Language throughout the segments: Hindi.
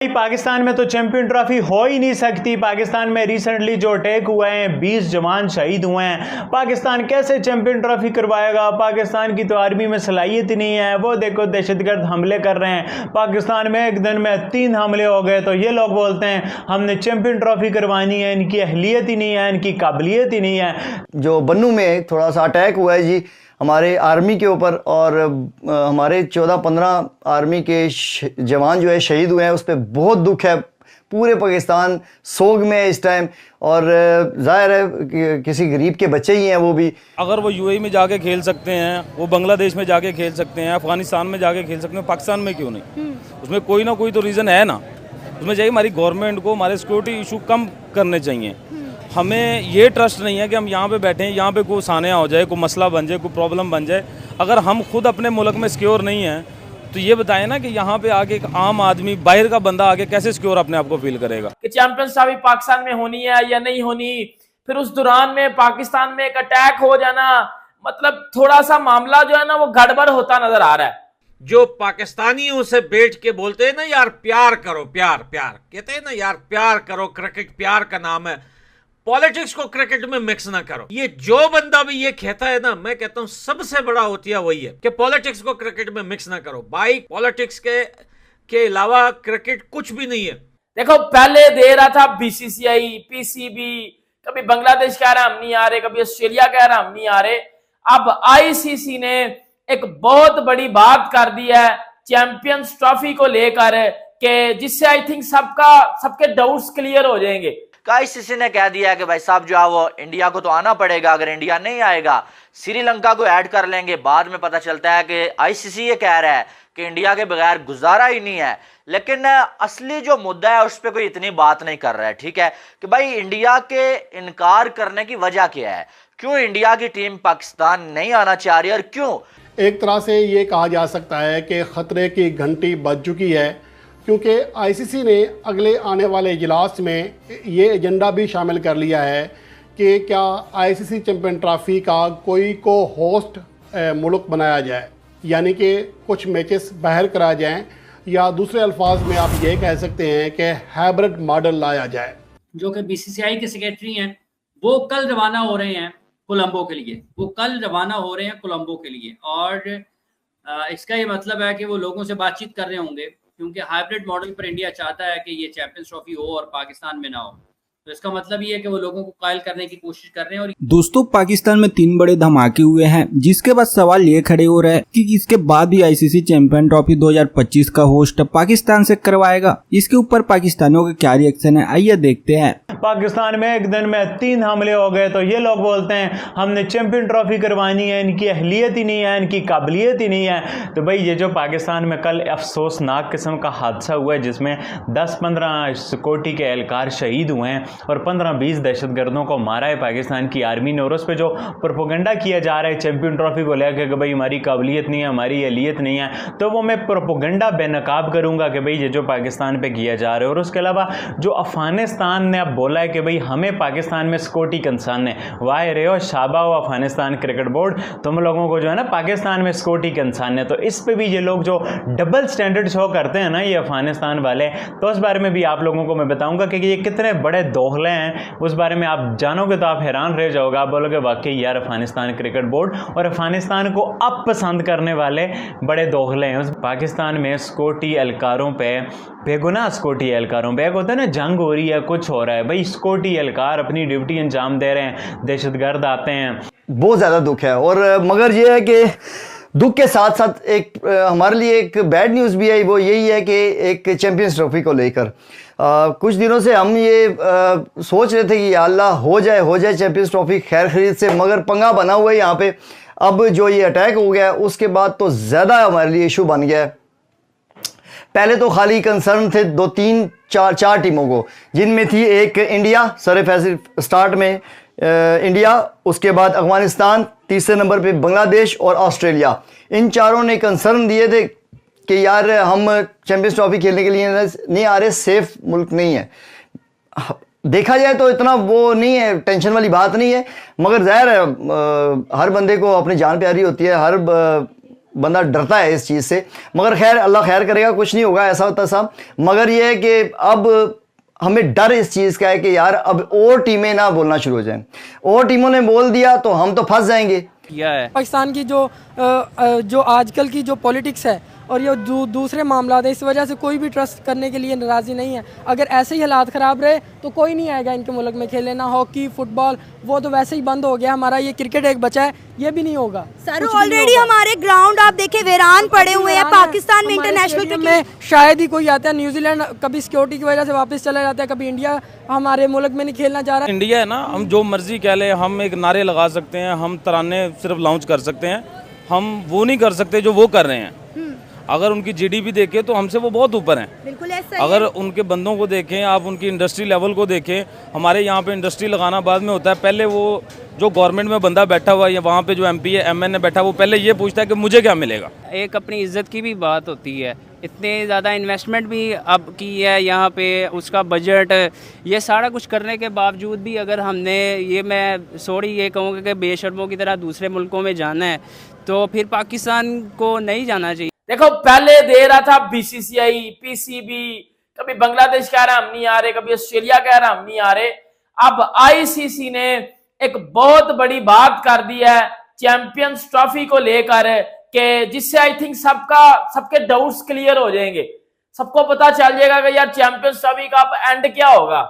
पाकिस्तान में तो चैंपियन ट्रॉफी हो ही नहीं सकती। पाकिस्तान में रिसेंटली जो अटैक हुए हैं, 20 जवान शहीद हुए हैं। पाकिस्तान कैसे चैंपियन ट्रॉफी करवाएगा? पाकिस्तान की तो आर्मी में सलाहियत ही नहीं है। वो देखो दहशतगर्द हमले कर रहे हैं। पाकिस्तान में एक दिन में 3 हमले हो गए तो ये लोग बोलते हैं हमने चैंपियन ट्रॉफी करवानी है। इनकी अहलियत ही नहीं है, इनकी काबिलियत ही नहीं है। जो बन्नू में थोड़ा सा अटैक हुआ है जी हमारे आर्मी के ऊपर, और हमारे 14-15 आर्मी के जवान जो है शहीद हुए हैं, उस पर बहुत दुख है। पूरे पाकिस्तान सोग में है इस टाइम, और जाहिर है कि किसी गरीब के बच्चे ही हैं वो भी। अगर वो यूएई में जाके खेल सकते हैं, वो बांग्लादेश में जाके खेल सकते हैं, अफगानिस्तान में जाके खेल सकते हैं, पाकिस्तान में क्यों नहीं? उसमें कोई ना कोई तो रीज़न है ना। उसमें चाहिए हमारी गवर्नमेंट को हमारे सिक्योरिटी इशू कम करने चाहिए। हमें ये ट्रस्ट नहीं है कि हम यहाँ पे बैठे हैं, यहाँ पे कोई सानिया हो जाए, कोई मसला बन जाए, कोई प्रॉब्लम बन जाए। अगर हम खुद अपने मुल्क में सिक्योर नहीं हैं तो ये बताएं ना कि यहाँ पे आके एक आम आदमी, बाहर का बंदा आके कैसे सिक्योर अपने आप को फील करेगा कि चैंपियंस ट्रॉफी पाकिस्तान में होनी है या नहीं होनी। फिर उस दौरान में पाकिस्तान में एक अटैक हो जाना, मतलब थोड़ा सा मामला जो है ना वो गड़बड़ होता नजर आ रहा है। जो पाकिस्तानियों से बैठ के बोलते हैं ना यार प्यार करो, प्यार प्यार कहते हैं ना यार प्यार करो, क्रिकेट प्यार का नाम है, पॉलिटिक्स को क्रिकेट में मिक्स ना करो। ये जो बंदा भी ये कहता है ना, मैं कहता हूं सबसे बड़ा होतिया वही है कि पॉलिटिक्स को क्रिकेट में मिक्स ना करो। भाई पॉलिटिक्स के अलावा क्रिकेट कुछ भी नहीं है। देखो पहले दे रहा था बीसीसीआई, पीसीबी, कभी बांग्लादेश कह रहा हम नहीं आ रहे, कभी ऑस्ट्रेलिया कह रहा हम नहीं आ रहे। अब आईसीसी ने एक बहुत बड़ी बात कर दी है चैंपियंस ट्रॉफी को लेकर के, जिससे आई थिंक सबके डाउट्स क्लियर हो जाएंगे। आईसीसी ने कह दिया कि भाई साहब जो है वो इंडिया को तो आना पड़ेगा, अगर इंडिया नहीं आएगा श्रीलंका को ऐड कर लेंगे। बाद में पता चलता है कि आईसीसी ये कह रहा है कि इंडिया के बगैर गुजारा ही नहीं है। लेकिन असली जो मुद्दा है उस पर कोई इतनी बात नहीं कर रहा है, ठीक है, कि भाई इंडिया के इनकार करने की वजह क्या है, क्यों इंडिया की टीम पाकिस्तान नहीं आना चाह रही, और क्यों? एक तरह से ये कहा जा सकता है कि खतरे की घंटी बज चुकी है, क्योंकि आईसीसी ने अगले आने वाले इजलास में ये एजेंडा भी शामिल कर लिया है कि क्या आईसीसी चैंपियन ट्रॉफी का कोई को होस्ट मुल्क बनाया जाए, यानी कि कुछ मैचेस बाहर कराए जाएं, या दूसरे अल्फाज में आप ये कह सकते हैं कि हाइब्रिड मॉडल लाया जाए। जो कि बीसीसीआई के सेक्रेटरी हैं वो कल रवाना हो रहे हैं कोलंबो के लिए, और इसका ये मतलब है कि वो लोगों से बातचीत कर रहे होंगे, क्योंकि हाइब्रिड मॉडल पर इंडिया चाहता है कि ये चैंपियंस ट्रॉफी हो और पाकिस्तान में ना हो। तो इसका मतलब ये है कि वो लोगों को कायल करने की कोशिश कर रहे हैं। और दोस्तों पाकिस्तान में 3 बड़े धमाके हुए हैं, जिसके बाद सवाल ये खड़े हो रहा है कि इसके बाद भी आईसीसी चैंपियन ट्रॉफी 2025 का होस्ट पाकिस्तान से करवाएगा। इसके ऊपर पाकिस्तानियों का क्या रिएक्शन है, आइए देखते हैं। पाकिस्तान में एक दिन में 3 हमले हो गए तो ये लोग बोलते हैं हमने चैंपियन ट्रॉफी करवानी है। इनकी अहलियत ही नहीं है, इनकी काबिलियत ही नहीं है। तो भाई ये जो पाकिस्तान में कल अफसोसनाक किस्म का हादसा हुआ है, जिसमें 10-15 सिक्योरिटी के एहलकार शहीद हुए हैं और 15-20 दहशतगर्दों को मारा है पाकिस्तान की आर्मी ने, और उस पर जो प्रोपोगंडा किया जा रहा है चैंपियन ट्रॉफी को लेकर कि भाई हमारी काबिलियत नहीं है, हमारी अहलियत नहीं है, तो वो मैं प्रोपोगंडा बेनकाब करूंगा कि भाई ये जो पाकिस्तान पे किया जा रहा है। और उसके अलावा जो अफगानिस्तान ने अब बोला है कि भाई हमें पाकिस्तान में सिक्योरिटी कंसर्न है, वाह रे हो शाबा हो अफगानिस्तान क्रिकेट बोर्ड, तुम लोगों को जो है ना पाकिस्तान में सिक्योरिटी कंसर्न है। तो इस पे भी ये लोग जो डबल स्टैंडर्ड शो करते हैं ना ये अफगानिस्तान वाले, तो उस बारे में भी आप लोगों को मैं बताऊंगा कि ये कितने बड़े दोगले हैं। उस बारे में आप जानोगे तो आप हैरान रह जाओगे। आप बोलोगे वाकई यार अफगानिस्तान क्रिकेट बोर्ड और अफगानिस्तान को अब पसंद करने वाले बड़े दोगले हैं। उस पाकिस्तान में सिक्योरिटी एहलकारों पे, बेगुनाह सिक्योरिटी एहलकारों पे, एक होता है ना जंग हो रही है, कुछ हो रहा है, भाई सिक्योरिटी एहलकार अपनी ड्यूटी अंजाम दे रहे हैं, दहशतगर्द आते हैं। बहुत ज़्यादा दुख है। और मगर ये है कि दुख के साथ साथ एक हमारे लिए एक बैड न्यूज़ भी है, वो यही है कि एक चैंपियंस ट्रॉफी को लेकर कुछ दिनों से हम ये सोच रहे थे कि या अल्लाह हो जाए चैंपियंस ट्रॉफी खैर खरीद से, मगर पंगा बना हुआ है यहाँ पे। अब जो ये अटैक हो गया उसके बाद तो ज़्यादा हमारे लिए इशू बन गया है। पहले तो खाली कंसर्न थे 2-3-4 टीमों को, जिनमें थी एक इंडिया, सरफहरिस्त स्टार्ट में इंडिया, उसके बाद अफगानिस्तान, तीसरे नंबर पे बांग्लादेश और ऑस्ट्रेलिया। इन चारों ने कंसर्न दिए थे कि यार हम चैंपियंस ट्रॉफी खेलने के लिए नहीं आ रहे, सेफ मुल्क नहीं है। देखा जाए तो इतना वो नहीं है, टेंशन वाली बात नहीं है, मगर ज़ाहिर है हर बंदे को अपनी जान प्यारी होती है, हर बंदा डरता है इस चीज़ से। मगर खैर अल्लाह खैर करेगा, कुछ नहीं होगा ऐसा होता साहब। मगर ये है कि अब हमें डर इस चीज़ का है कि यार अब और टीमें ना बोलना शुरू हो जाएं, और टीमों ने बोल दिया तो हम तो फंस जाएंगे। किया है पाकिस्तान की जो आजकल की जो पॉलिटिक्स है और ये दूसरे मामला है, इस वजह से कोई भी ट्रस्ट करने के लिए नाराज़ी नहीं है। अगर ऐसे ही हालात ख़राब रहे तो कोई नहीं आएगा इनके मुल्क में खेलने, ना हॉकी फुटबॉल वो तो वैसे ही बंद हो गया, हमारा ये क्रिकेट एक बचा है, ये भी नहीं होगा। सर ऑलरेडी हमारे ग्राउंड आप देखें वीरान पड़े हुए हैं पाकिस्तान में इंटरनेशनल क्रिकेट में। शायद ही कोई आता है, न्यूजीलैंड कभी सिक्योरिटी की वजह से वापस चला जाता है, कभी इंडिया हमारे मुल्क में नहीं खेलना चाह रहा। इंडिया है ना, हम जो मर्जी कह ले, हम एक नारे लगा सकते हैं, हम तराने सिर्फ लॉन्च कर सकते हैं, हम वो नहीं कर सकते जो वो कर रहे हैं। अगर उनकी जीडीपी देखें तो हमसे वो बहुत ऊपर हैं। बिल्कुल ऐसा अगर उनके बंदों को देखें, आप उनकी इंडस्ट्री लेवल को देखें, हमारे यहाँ पे इंडस्ट्री लगाना बाद में होता है। पहले वो जो गवर्नमेंट में बंदा बैठा हुआ है, वहाँ पे जो एमपी है एमएनए बैठा, वो पहले ये पूछता है कि मुझे क्या मिलेगा। एक अपनी इज्जत की भी बात होती है, इतने ज़्यादा इन्वेस्टमेंट भी अब की है यहाँ पे, उसका बजट, ये सारा कुछ करने के बावजूद भी अगर हमने ये, मैं सॉरी ये कहूँगा कि बेशर्मों की तरह दूसरे मुल्कों में जाना है तो फिर पाकिस्तान को नहीं जाना चाहिए। देखो पहले दे रहा था बीसीसीआई, पीसीबी, कभी बांग्लादेश कह रहा हम नहीं आ रहे, कभी ऑस्ट्रेलिया कह रहा हम नहीं आ रहे। अब आईसीसी ने एक बहुत बड़ी बात कर दी है चैंपियंस ट्रॉफी को लेकर कि जिससे आई थिंक सबके डाउट्स क्लियर हो जाएंगे, सबको पता चल जाएगा कि यार चैंपियंस ट्रॉफी का अब एंड क्या होगा,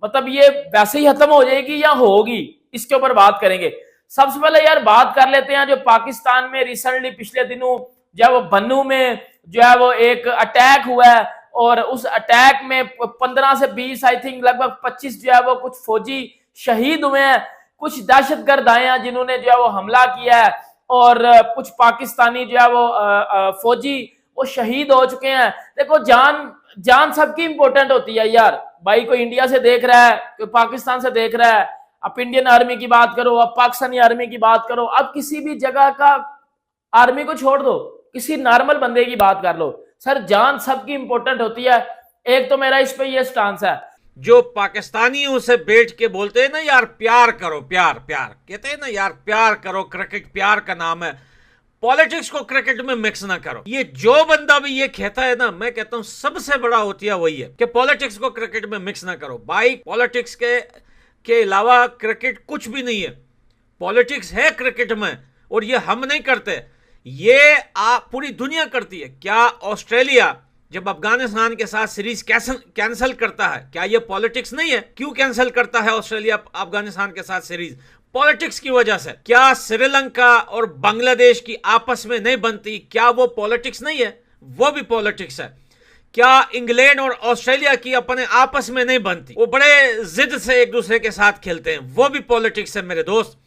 मतलब ये वैसे ही खत्म हो जाएगी या होगी, इसके ऊपर बात करेंगे। सबसे पहले यार बात कर लेते हैं जो पाकिस्तान में रिसेंटली पिछले दिनों जो है वो बन्नू में जो है वो एक अटैक हुआ है, और उस अटैक में 15 से 20 आई थिंक लगभग 25 जो है वो कुछ फौजी शहीद हुए हैं, कुछ दहशतगर्द आए हैं जिन्होंने जो है वो हमला किया है, और कुछ पाकिस्तानी जो है वो फौजी वो शहीद हो चुके हैं। देखो जान सबकी इंपॉर्टेंट होती है यार, भाई कोई इंडिया से देख रहा है, कोई पाकिस्तान से देख रहा है, आप इंडियन आर्मी की बात करो, आप पाकिस्तानी आर्मी की बात करो, अब किसी भी जगह का आर्मी को छोड़ दो, किसी नॉर्मल बंदे की बात कर लो, सर जान सबकी इंपॉर्टेंट होती है। एक तो मेरा इस पे ये स्टांस है। जो पाकिस्तानियों से बैठ के बोलते हैं ना यार प्यार करो, प्यार प्यार कहते हैं ना यार, प्यार करो, क्रिकेट प्यार का नाम है, पॉलिटिक्स को क्रिकेट में मिक्स ना करो। ये जो बंदा भी ये कहता है ना, मैं कहता हूं सबसे बड़ा होतिया वही है कि पॉलिटिक्स को क्रिकेट में मिक्स ना करो। भाई पॉलिटिक्स के अलावा क्रिकेट कुछ भी नहीं है, पॉलिटिक्स है क्रिकेट में, और ये हम नहीं करते, ये पूरी दुनिया करती है। क्या ऑस्ट्रेलिया जब अफगानिस्तान के साथ सीरीज कैंसिल करता है, क्या ये पॉलिटिक्स नहीं है? क्यों कैंसिल करता है ऑस्ट्रेलिया अफगानिस्तान के साथ सीरीज? पॉलिटिक्स की वजह से। क्या श्रीलंका और बांग्लादेश की आपस में नहीं बनती, क्या वो पॉलिटिक्स नहीं है? वो भी पॉलिटिक्स है। क्या इंग्लैंड और ऑस्ट्रेलिया की अपने आपस में नहीं बनती, वो बड़े जिद से एक दूसरे के साथ खेलते हैं, वो भी पॉलिटिक्स है मेरे दोस्त।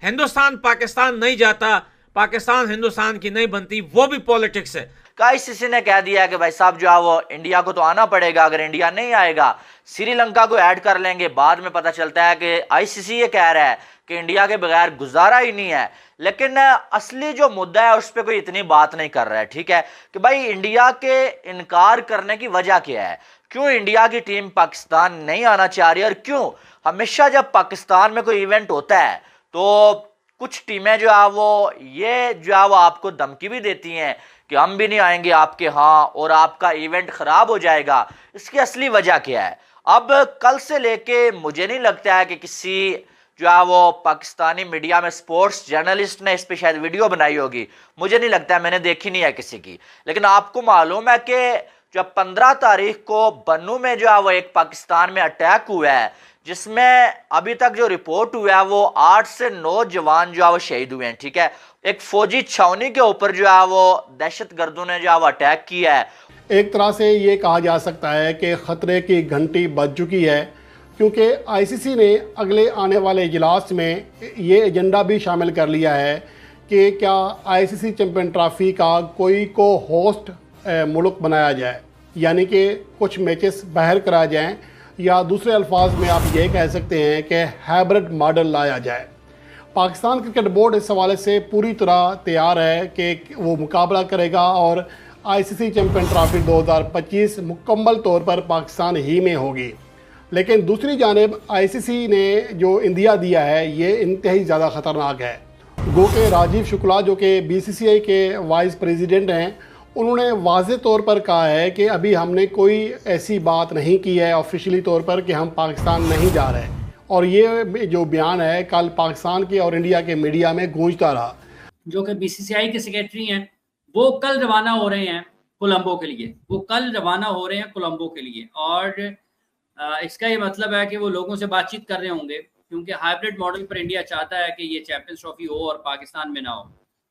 हिंदुस्तान पाकिस्तान नहीं जाता, पाकिस्तान हिंदुस्तान की नहीं बनती, वो भी पॉलिटिक्स है। आईसीसी ने कह दिया है कि भाई साहब जो है वो इंडिया को तो आना पड़ेगा, अगर इंडिया नहीं आएगा श्रीलंका को ऐड कर लेंगे। बाद में पता चलता है कि आईसीसी ये कह रहा है कि इंडिया के बगैर गुजारा ही नहीं है। लेकिन असली जो मुद्दा है उस पर कोई इतनी बात नहीं कर रहा है, ठीक है, कि भाई इंडिया के इनकार करने की वजह क्या है, क्यों इंडिया की टीम पाकिस्तान नहीं आना चाह रही, और क्यों हमेशा जब पाकिस्तान में कोई इवेंट होता है तो कुछ टीमें जो है वो ये जो है वो आपको धमकी भी देती हैं कि हम भी नहीं आएंगे आपके यहाँ और आपका इवेंट खराब हो जाएगा। इसकी असली वजह क्या है? अब कल से लेके मुझे नहीं लगता है कि किसी जो है वो पाकिस्तानी मीडिया में स्पोर्ट्स जर्नलिस्ट ने इस पर शायद वीडियो बनाई होगी, मुझे नहीं लगता है, मैंने देखी नहीं है किसी की। लेकिन आपको मालूम है कि जब 15 तारीख को बन्नू में जो है वो एक पाकिस्तान में अटैक हुआ है, जिसमें अभी तक जो रिपोर्ट हुआ है वो 8 से 9 जवान जो है वो शहीद हुए हैं, ठीक है। एक फौजी छावनी के ऊपर जो है वो दहशतगर्दों ने जो है वो अटैक किया है। एक तरह से ये कहा जा सकता है कि ख़तरे की घंटी बज चुकी है, क्योंकि आईसीसी ने अगले आने वाले इजलास में ये एजेंडा भी शामिल कर लिया है कि क्या आईसीसी चैंपियन ट्रॉफी का कोई को होस्ट मुल्क बनाया जाए, यानी कि कुछ मैचेस बाहर कराए जाएं, या दूसरे अल्फाज में आप ये कह सकते हैं कि हाइब्रिड मॉडल लाया जाए। पाकिस्तान क्रिकेट बोर्ड इस हवाले से पूरी तरह तैयार है कि वो मुकाबला करेगा और आईसीसी चैंपियन ट्रॉफी 2025 मुकम्मल तौर पर पाकिस्तान ही में होगी। लेकिन दूसरी जानिब आईसीसी ने जो इंदिया दिया है ये इंतहाई ज़्यादा ख़तरनाक है। गो के राजीव शुक्ला जो कि बीसीसीआई के वाइस प्रेसिडेंट हैं, उन्होंने वाज़े तौर पर कहा है कि अभी हमने कोई ऐसी बात नहीं की है ऑफिशियली तौर पर कि हम पाकिस्तान नहीं जा रहे। और ये जो बयान है कल पाकिस्तान के और इंडिया के मीडिया में गूंजता रहा। जो कि बीसीसीआई के सेक्रेटरी हैं वो कल रवाना हो रहे हैं कोलंबो के लिए, और इसका ये मतलब है कि वो लोगों से बातचीत कर रहे होंगे, क्योंकि हाइब्रिड मॉडल पर इंडिया चाहता है कि ये चैंपियंस ट्रॉफी हो और पाकिस्तान में ना हो।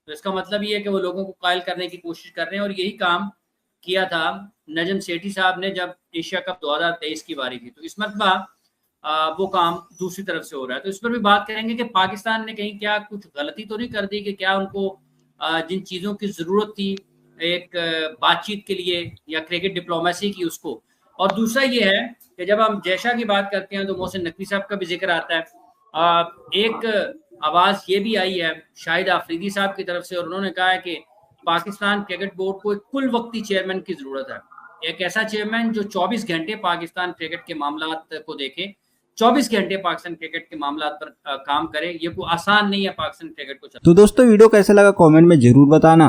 तो इसका मतलब ये है कि वो लोगों को कायल करने की कोशिश कर रहे हैं, और यही काम किया था नजम सेठी साहब ने जब एशिया कप 2023 की बारी थी। तो इस मरतबा वो काम दूसरी तरफ से हो रहा है। तो इस पर भी बात करेंगे कि पाकिस्तान ने कहीं क्या कुछ गलती तो नहीं कर दी, कि क्या उनको जिन चीज़ों की ज़रूरत थी एक बातचीत के लिए या क्रिकेट डिप्लोमेसी की, उसको। और दूसरा ये है कि जब हम जयशाह की बात करते हैं तो मोहसिन नकवी साहब का भी जिक्र आता है। एक आवाज़ ये भी आई है शाहिद आफरीदी साहब की तरफ से, और उन्होंने कहा है कि पाकिस्तान क्रिकेट बोर्ड को एक कुल वक्ती चेयरमैन की ज़रूरत है, एक ऐसा चेयरमैन जो 24 घंटे पाकिस्तान क्रिकेट के मामलात को देखे, 24 घंटे पाकिस्तान क्रिकेट के मामलात पर काम करे। ये कोई आसान नहीं है पाकिस्तान क्रिकेट को। तो दोस्तों वीडियो कैसा लगा कमेंट में जरूर बताना।